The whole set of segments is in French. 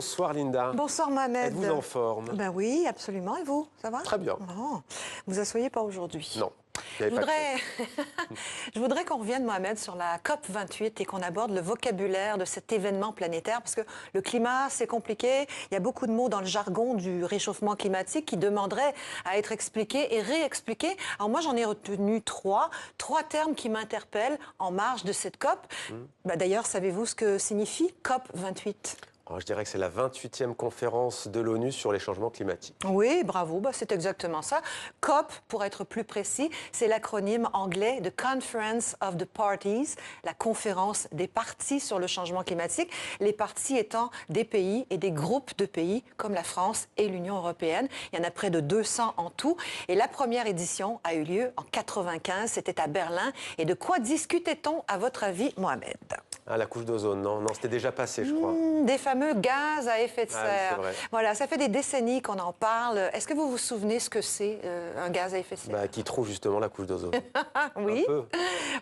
Bonsoir Linda. Bonsoir Mohamed. Êtes-vous en forme? Ben oui, absolument. Et vous, ça va? Très bien. Bon. Vous asseyez pas aujourd'hui? Non. Je voudrais qu'on revienne, Mohamed, sur la COP28 et qu'on aborde le vocabulaire de cet événement planétaire, parce que le climat, c'est compliqué. Il y a beaucoup de mots dans le jargon du réchauffement climatique qui demanderaient à être expliqués et réexpliqués. Alors moi, j'en ai retenu trois termes qui m'interpellent en marge de cette COP. Ben, d'ailleurs, savez-vous ce que signifie COP28? Alors, je dirais que c'est la 28e conférence de l'ONU sur les changements climatiques. Oui, bravo, bah, c'est exactement ça. COP, pour être plus précis, c'est l'acronyme anglais de Conference of the Parties, la conférence des parties sur le changement climatique, les parties étant des pays et des groupes de pays comme la France et l'Union européenne. Il y en a près de 200 en tout. Et la première édition a eu lieu en 95, c'était à Berlin. Et de quoi discutait-on, à votre avis, Mohamed? Ah, la couche d'ozone, non, c'était déjà passé, je crois. Des fameux gaz à effet de serre. Ah, c'est vrai. Voilà, ça fait des décennies qu'on en parle. Est-ce que vous vous souvenez ce que c'est, un gaz à effet de serre? Qui trouve justement la couche d'ozone. Oui. Un peu.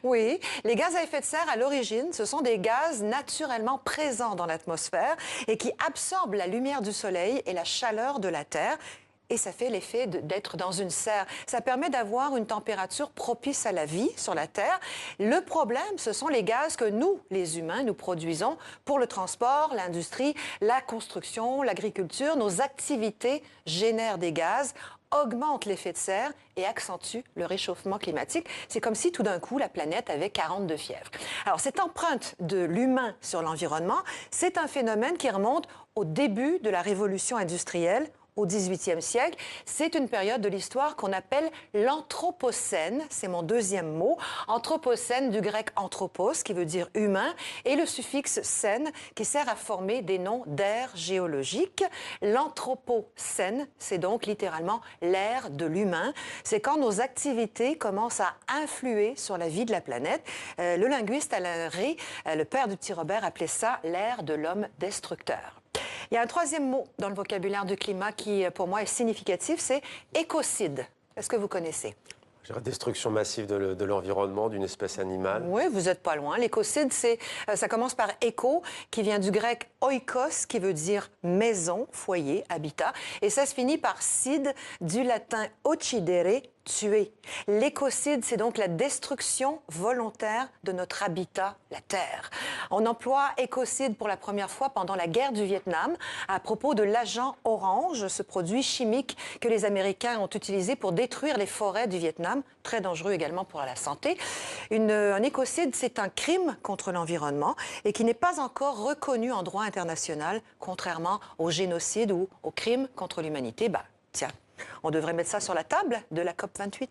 Oui. Les gaz à effet de serre, à l'origine, ce sont des gaz naturellement présents dans l'atmosphère et qui absorbent la lumière du soleil et la chaleur de la Terre. Et ça fait l'effet d'être dans une serre. Ça permet d'avoir une température propice à la vie sur la Terre. Le problème, ce sont les gaz que nous, les humains, nous produisons pour le transport, l'industrie, la construction, l'agriculture. Nos activités génèrent des gaz, augmentent l'effet de serre et accentuent le réchauffement climatique. C'est comme si tout d'un coup, la planète avait 42 fièvres. Alors, cette empreinte de l'humain sur l'environnement, c'est un phénomène qui remonte au début de la révolution industrielle, au XVIIIe siècle. C'est une période de l'histoire qu'on appelle l'Anthropocène. C'est mon deuxième mot. Anthropocène du grec anthropos, qui veut dire humain, et le suffixe cène, qui sert à former des noms d'aires géologiques. L'Anthropocène, c'est donc littéralement l'ère de l'humain. C'est quand nos activités commencent à influer sur la vie de la planète. Le linguiste Alain Rey, le père du petit Robert, appelait ça l'ère de l'homme destructeur. Il y a un troisième mot dans le vocabulaire du climat qui, pour moi, est significatif, c'est écocide. Est-ce que vous connaissez? Je dirais destruction massive de l'environnement, d'une espèce animale. Oui, vous n'êtes pas loin. L'écocide, ça commence par éco, qui vient du grec oikos, qui veut dire maison, foyer, habitat. Et ça se finit par cide, du latin occidere, tuer. L'écocide, c'est donc la destruction volontaire de notre habitat, la Terre. On emploie écocide pour la première fois pendant la guerre du Vietnam à propos de l'agent orange, ce produit chimique que les Américains ont utilisé pour détruire les forêts du Vietnam, très dangereux également pour la santé. Un écocide, c'est un crime contre l'environnement et qui n'est pas encore reconnu en droit international, contrairement au génocide ou au crime contre l'humanité. Tiens, on devrait mettre ça sur la table de la COP28.